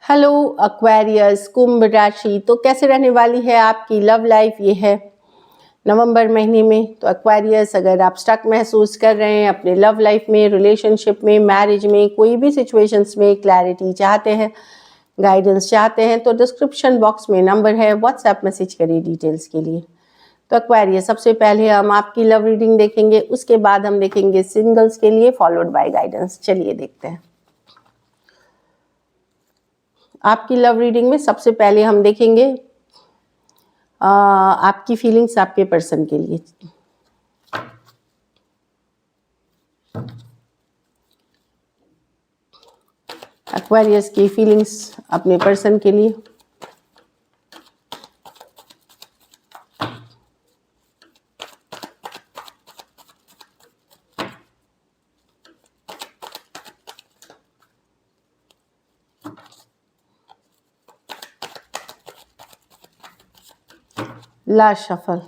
Hello Aquarius कुंभ राशि, तो कैसे रहने वाली है आपकी लव लाइफ। ये है नवंबर महीने में। तो एक्वेरियस, अगर आप स्टक महसूस कर रहे हैं अपने लव लाइफ में, रिलेशनशिप में, मैरिज में, कोई भी सिचुएशंस में क्लैरिटी चाहते हैं, गाइडेंस चाहते हैं, तो डिस्क्रिप्शन बॉक्स में नंबर है, व्हाट्सएप मैसेज करिए डिटेल्स के लिए। तो एक्वेरियस, सबसे पहले हम आपकी लव रीडिंग देखेंगे, उसके बाद हम देखेंगे सिंगल्स के लिए, फॉलोड बाय गाइडेंस। चलिए देखते हैं। आपकी लव रीडिंग में सबसे पहले हम देखेंगे आपकी फीलिंग्स आपके पर्सन के लिए। एक्वेरियस की फीलिंग्स अपने पर्सन के लिए। Last shuffle.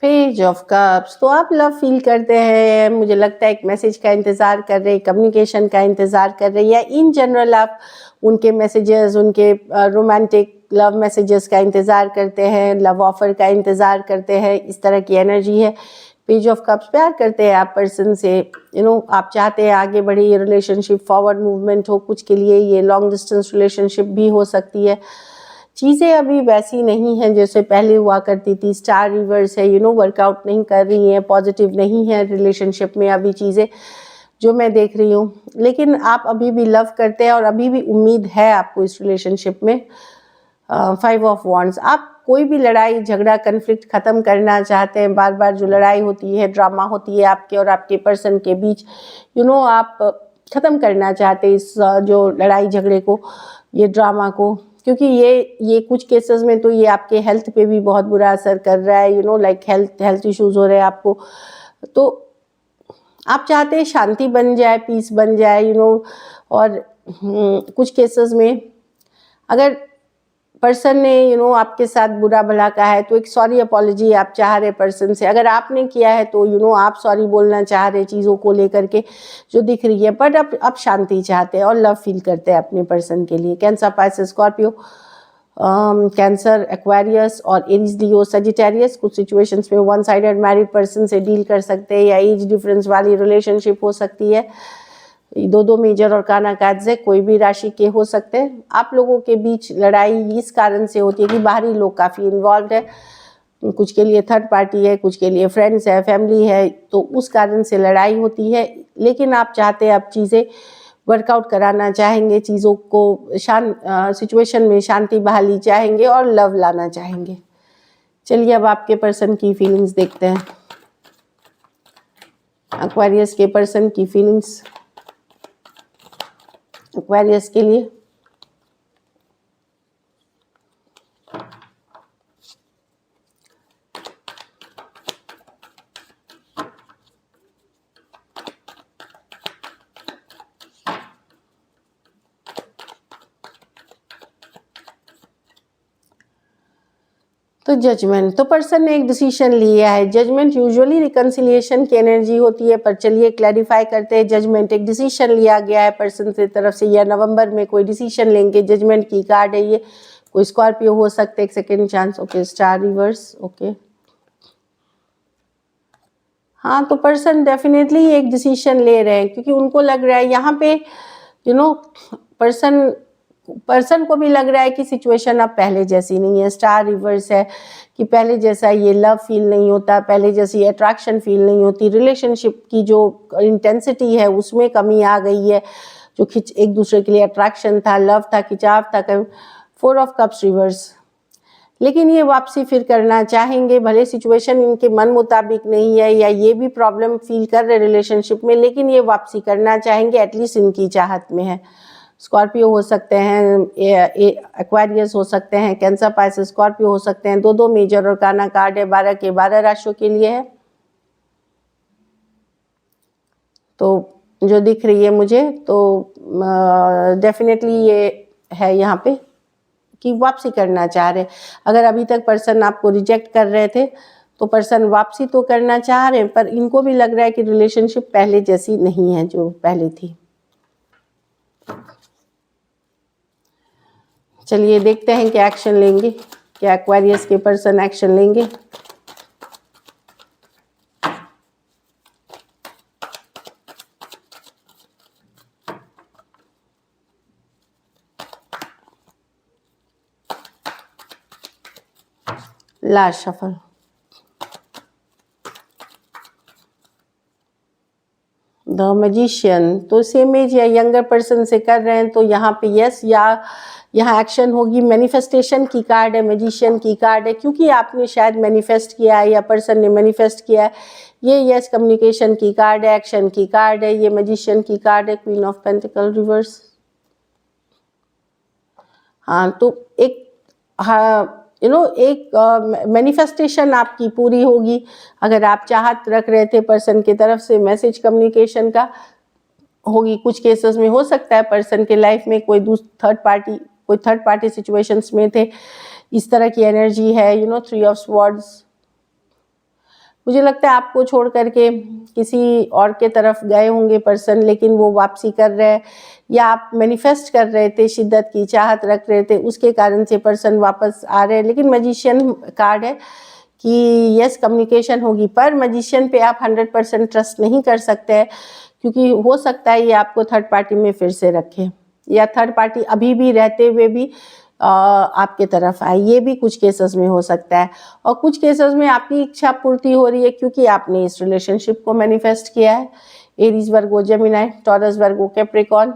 Page of cups. तो आप लव फील करते हैं, मुझे लगता है एक मैसेज का इंतज़ार कर रहे हैं, कम्युनिकेशन का इंतज़ार कर रहे हैं, या इन जनरल आप उनके मैसेजेस, उनके रोमांटिक लव मैसेजेस का इंतज़ार करते हैं, लव ऑफर का इंतज़ार करते हैं। इस तरह की एनर्जी है। पेज ऑफ कप्स, प्यार करते हैं आप पर्सन से, आप चाहते हैं आगे बढ़े ये रिलेशनशिप, फॉरवर्ड मूवमेंट हो। कुछ के लिए ये लॉन्ग डिस्टेंस रिलेशनशिप भी हो सकती है। चीज़ें अभी वैसी नहीं हैं जैसे पहले हुआ करती थी। स्टार रिवर्स है, वर्कआउट नहीं कर रही हैं, पॉजिटिव नहीं है रिलेशनशिप में अभी चीज़ें, जो मैं देख रही हूँ। लेकिन आप अभी भी लव करते हैं और अभी भी उम्मीद है आपको इस रिलेशनशिप में। 5 ऑफ वॉन्ड्स, आप कोई भी लड़ाई झगड़ा कन्फ्लिक्ट ख़त्म करना चाहते हैं। बार बार जो लड़ाई होती है, ड्रामा होती है आपके और आपके पर्सन के बीच, आप ख़त्म करना चाहते हैं इस जो लड़ाई झगड़े को, ये ड्रामा को। क्योंकि ये कुछ केसेस में तो ये आपके हेल्थ पे भी बहुत बुरा असर कर रहा है, लाइक हेल्थ इश्यूज़ हो रहे हैं आपको। तो आप चाहते हैं शांति बन जाए, पीस बन जाए, और कुछ केसेस में अगर पर्सन ने आपके साथ बुरा भला कहा है तो एक सॉरी अपॉलॉजी आप चाह रहे पर्सन से। अगर आपने किया है तो आप सॉरी बोलना चाह रहे चीज़ों को लेकर के जो दिख रही है, बट आप शांति चाहते हैं और लव फील करते हैं अपने पर्सन के लिए। Cancer, Pisces, Scorpio, cancer, Aquarius और एरीज, लियो, सजिटेरियस। कुछ सिचुएशंस में वन साइडेड मैरिड पर्सन से डील कर सकते हैं, या एज डिफरेंस वाली रिलेशनशिप हो सकती है। दो मेजर और काना कार्ड्स है, कोई भी राशि के हो सकते हैं। आप लोगों के बीच लड़ाई इस कारण से होती है कि बाहरी लोग काफ़ी इन्वॉल्व है। कुछ के लिए थर्ड पार्टी है, कुछ के लिए फ्रेंड्स है, फैमिली है, तो उस कारण से लड़ाई होती है। लेकिन आप चाहते हैं अब चीज़ें वर्कआउट कराना चाहेंगे, चीज़ों को सिचुएशन में शांति बहाली चाहेंगे और लव लाना चाहेंगे। चलिए अब आपके पर्सन की फीलिंग्स देखते हैं। एक्वेरियस के पर्सन की फीलिंग्स एक्वेरियस के लिए। तो जजमेंट, तो पर्सन ने एक डिसीजन लिया है। जजमेंट यूजुअली रिकंसिलिएशन की एनर्जी होती है, पर चलिए क्लैरिफाई करते हैं। जजमेंट एक डिसीजन लिया गया है पर्सन की तरफ से, या नवंबर में कोई डिसीजन लेंगे। जजमेंट की कार्ड है ये। कोई स्कॉर्पियो हो सकते, एक second chance. Okay, star reverse. Okay, हाँ, तो पर्सन डेफिनेटली एक डिसीजन ले रहे हैं, क्योंकि उनको लग रहा है यहाँ पे पर्सन को भी लग रहा है कि सिचुएशन अब पहले जैसी नहीं है। स्टार रिवर्स है कि पहले जैसा ये लव फील नहीं होता, पहले जैसी अट्रैक्शन फील नहीं होती। रिलेशनशिप की जो इंटेंसिटी है उसमें कमी आ गई है। जो एक दूसरे के लिए अट्रैक्शन था, लव था, खिंचाव था। 4 ऑफ कप्स रिवर्स। लेकिन ये वापसी फिर करना चाहेंगे, भले सिचुएशन इनके मन मुताबिक नहीं है, या ये भी प्रॉब्लम फील कर रहे रिलेशनशिप में, लेकिन ये वापसी करना चाहेंगे, एटलीस्ट इनकी चाहत में है। स्कॉर्पियो हो सकते हैं, एक्वेरियस हो सकते हैं, कैंसर, पाइसेस, स्कॉर्पियो हो सकते हैं। दो मेजर और काना कार्ड है, 12 के 12 राशियों के लिए है। तो जो दिख रही है मुझे, तो डेफिनेटली ये है यहाँ पे कि वापसी करना चाह रहे। अगर अभी तक पर्सन आपको रिजेक्ट कर रहे थे तो पर्सन वापसी तो करना चाह रहे हैं, पर इनको भी लग रहा है कि रिलेशनशिप पहले जैसी नहीं है जो पहले थी। चलिए देखते हैं क्या एक्शन लेंगे, क्या एक्वेरियस के पर्सन एक्शन लेंगे। Last shuffle. द मैजिशियन, तो सेम एज या यंगर पर्सन से कर रहे हैं तो यहाँ पे यस, या यहाँ एक्शन होगी। मैनिफेस्टेशन की कार्ड है, मैजिशियन की कार्ड है, क्योंकि आपने शायद मैनिफेस्ट किया है या पर्सन ने मैनिफेस्ट किया है। ये यस कम्युनिकेशन की कार्ड है, एक्शन की कार्ड है, ये मैजिशियन की कार्ड है, क्वीन ऑफ पेंटिकल रिवर्स। हाँ, तो एक एक मैनिफेस्टेशन आपकी पूरी होगी। अगर आप चाहत रख रहे थे पर्सन की तरफ से मैसेज कम्युनिकेशन का, होगी। कुछ केसेस में हो सकता है पर्सन के लाइफ में कोई थर्ड पार्टी सिचुएशंस में थे, इस तरह की एनर्जी है। 3 ऑफ स्वॉर्ड्स, मुझे लगता है आपको छोड़ करके किसी और के तरफ गए होंगे पर्सन, लेकिन वो वापसी कर रहे हैं, या आप मैनिफेस्ट कर रहे थे, शिद्दत की चाहत रख रहे थे, उसके कारण से पर्सन वापस आ रहे हैं। लेकिन मैजिशियन कार्ड है कि यस कम्युनिकेशन होगी, पर मैजिशियन पे आप 100% ट्रस्ट नहीं कर सकते हैं, क्योंकि हो सकता है ये आपको थर्ड पार्टी में फिर से रखे, या थर्ड पार्टी अभी भी रहते हुए भी आपके तरफ आए। ये भी कुछ केसेस में हो सकता है। और कुछ केसेस में आपकी इच्छा पूर्ति हो रही है, क्योंकि आपने इस रिलेशनशिप को मैनिफेस्ट किया है। एरीज, वर्गो, Gemini, taurus, Virgo, Capricorn,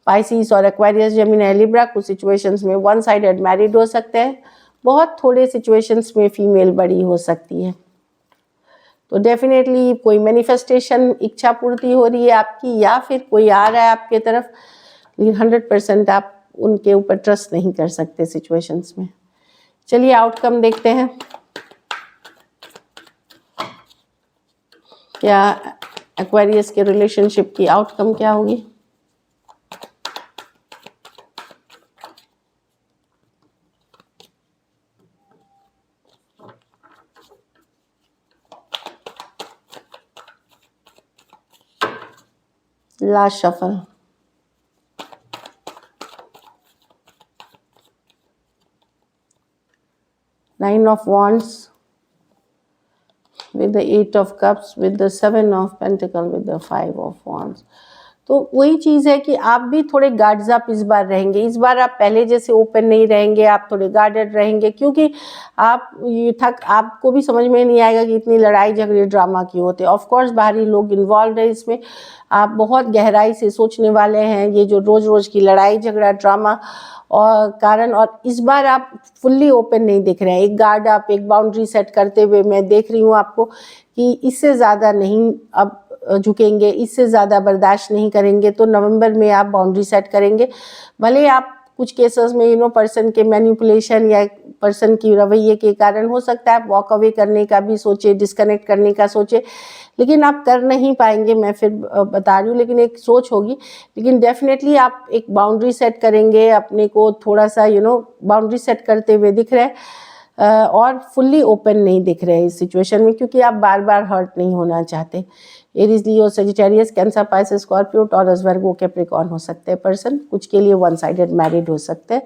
Pisces और एक्वेरियस, जेमिनी, लिब्रा। कुछ सिचुएशंस में वन साइडेड मैरिड हो सकते हैं, बहुत थोड़े सिचुएशंस में फीमेल बड़ी हो सकती है। तो डेफिनेटली कोई मैनिफेस्टेशन, इच्छा पूर्ति हो रही है आपकी, या फिर कोई आ रहा है आपके तरफ, लेकिन 100% आप उनके ऊपर ट्रस्ट नहीं कर सकते सिचुएशंस में। चलिए आउटकम देखते हैं, क्या एक्वेरियस के रिलेशनशिप की आउटकम क्या होगी। Last shuffle. Nine of Wands with the 8 of Cups with the 7 of Pentacles with the 5 of Wands। तो वही चीज़ है कि आप भी थोड़े गार्ड्स अप इस बार रहेंगे। इस बार आप पहले जैसे ओपन नहीं रहेंगे, आप थोड़े गार्डेड रहेंगे, क्योंकि आपको भी समझ में नहीं आएगा कि इतनी लड़ाई झगड़े ड्रामा क्यों होते हैं। ऑफकोर्स बाहरी लोग इन्वॉल्व है इसमें, आप बहुत गहराई से सोचने वाले हैं ये जो रोज़ रोज़ की लड़ाई झगड़ा ड्रामा और कारण। और इस बार आप फुल्ली ओपन नहीं दिख रहे हैं, एक गार्ड आप, एक बाउंड्री सेट करते हुए मैं देख रही हूँ आपको कि इससे ज़्यादा नहीं अब झुकेंगे, इससे ज़्यादा बर्दाश्त नहीं करेंगे। तो नवंबर में आप बाउंड्री सेट करेंगे। भले आप कुछ केसेस में पर्सन के मैनिपुलेशन या पर्सन की रवैये के कारण हो सकता है आप वॉक अवे करने का भी सोचे, डिस्कनेक्ट करने का सोचे, लेकिन आप कर नहीं पाएंगे। मैं फिर बता रही हूँ, लेकिन एक सोच होगी। लेकिन डेफिनेटली आप एक बाउंड्री सेट करेंगे, अपने को थोड़ा सा बाउंड्री सेट करते हुए दिख रहे हैं, और फुल्ली ओपन नहीं दिख रहे इस सिचुएशन में, क्योंकि आप बार बार हर्ट नहीं होना चाहते। Aries, Leo, Sagittarius, Cancer, Pisces, Scorpio, Taurus, Virgo, Capricorn हो सकते हैं पर्सन। कुछ के लिए वन साइडेड मैरिड हो सकते हैं,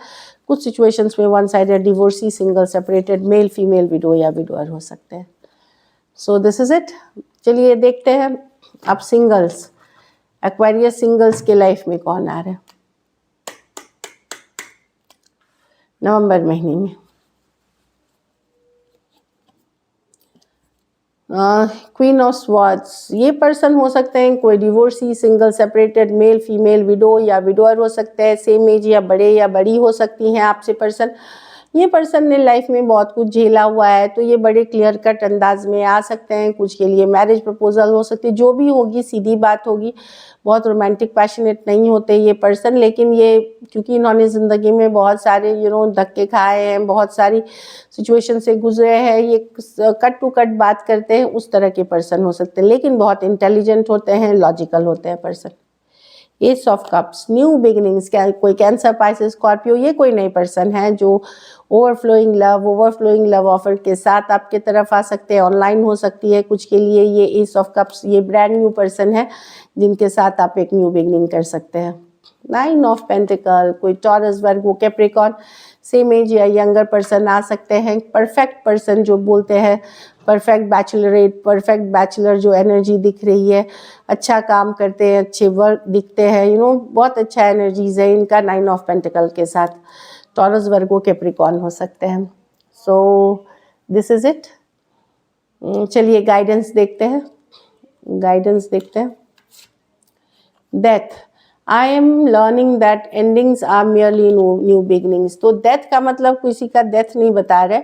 कुछ सिचुएशंस में one sided divorcee, single, separated, male female, window या विडोअर हो सकते हैं। So this is it. चलिए देखते हैं अब सिंगल्स, एक्वेरियस सिंगल्स के लाइफ में कौन आ रहा है नवंबर महीने में। क्वीन ऑफ स्वॉर्ड्स, ये पर्सन हो सकते हैं कोई divorcee, single, separated, male female, window या विडोअर हो सकते हैं। सेम एज या बड़े या बड़ी हो सकती हैं आपसे पर्सन। ये पर्सन ने लाइफ में बहुत कुछ झेला हुआ है, तो ये बड़े क्लियर कट अंदाज में आ सकते हैं। कुछ के लिए मैरिज प्रपोजल हो सकती है, जो भी होगी सीधी बात होगी। बहुत रोमांटिक पैशनेट नहीं होते ये पर्सन, लेकिन ये क्योंकि इन्होंने ज़िंदगी में बहुत सारे धक्के खाए हैं, बहुत सारी सिचुएशन से गुजरे हैं, ये कट टू कट बात करते हैं, उस तरह के पर्सन हो सकते हैं। लेकिन बहुत इंटेलिजेंट होते हैं, लॉजिकल होते हैं person. S of cups, new beginnings, क्या कोई कैंसर, पाइसेस, स्कॉर्पियो, ये कोई नई पर्सन है जो ओवरफ्लोइंग लव ऑफर के साथ आपके तरफ आ सकते हैं। ऑनलाइन हो सकती है कुछ के लिए ये एस ऑफ कप्स, ये ब्रांड न्यू पर्सन है जिनके साथ आप एक न्यू बिगिनिंग कर सकते हैं। 9 ऑफ पेंटिकल, कोई taurus, Virgo, Capricorn, same as या यंगर पर्सन आ सकते हैं। परफेक्ट पर्सन जो बोलते हैं, परफेक्ट बैचलरेट, परफेक्ट बैचलर जो एनर्जी दिख रही है, अच्छा काम करते हैं, अच्छे वर्क दिखते हैं, बहुत अच्छा एनर्जीज है इनका 9 ऑफ पेंटिकल के साथ। टॉरस, वर्गो, कैप्रिकॉर्न हो सकते हैं। So this is it. चलिए गाइडेंस देखते हैं। Death, I am learning that endings are merely new beginnings. तो डेथ का मतलब किसी का डेथ नहीं बता रहे,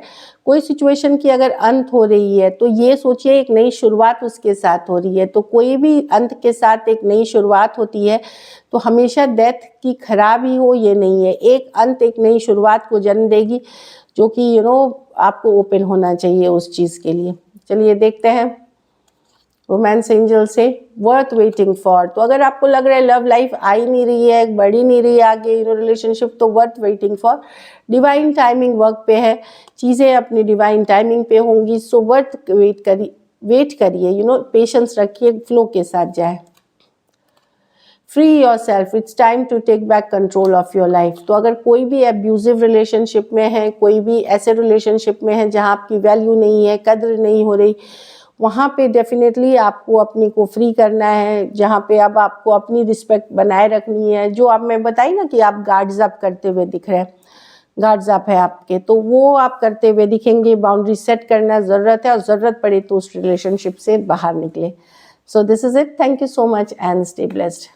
कोई सिचुएशन की अगर अंत हो रही है तो ये सोचिए एक नई शुरुआत उसके साथ हो रही है। तो कोई भी अंत के साथ एक नई शुरुआत होती है, तो हमेशा डेथ की खराब ही हो ये नहीं है, एक अंत एक नई शुरुआत को जन्म देगी, जो कि आपको ओपन होना चाहिए उस चीज़ के लिए। चलिए देखते हैं रोमांस एंजल से, वर्थ वेटिंग फॉर। तो अगर आपको लग रहा है लव लाइफ आ ही नहीं रही है, बढ़ी नहीं रही है आगे रिलेशनशिप, तो worth waiting for. Divine timing work पे है, चीज़ें अपनी डिवाइन टाइमिंग पे होंगी। सो वर्थ वेट करिए, पेशेंस रखिए, फ्लो के साथ जाए। Free yourself, it's time to take back control of your life. तो अगर कोई भी एब्यूजिव रिलेशनशिप में है, कोई भी ऐसे रिलेशनशिप में है जहाँ आपकी वैल्यू नहीं है, कद्र नहीं हो रही, वहाँ पे डेफिनेटली आपको अपनी को फ्री करना है, जहाँ पे अब आपको अपनी रिस्पेक्ट बनाए रखनी है। जो अब मैं बताई ना कि आप गार्ड्स अप करते हुए दिख रहे हैं, गार्ड्स अप है आपके, तो वो आप करते हुए दिखेंगे। बाउंड्री सेट करना ज़रूरत है, और ज़रूरत पड़े तो उस रिलेशनशिप से बाहर निकले। So this is it. Thank you so much and stay blessed.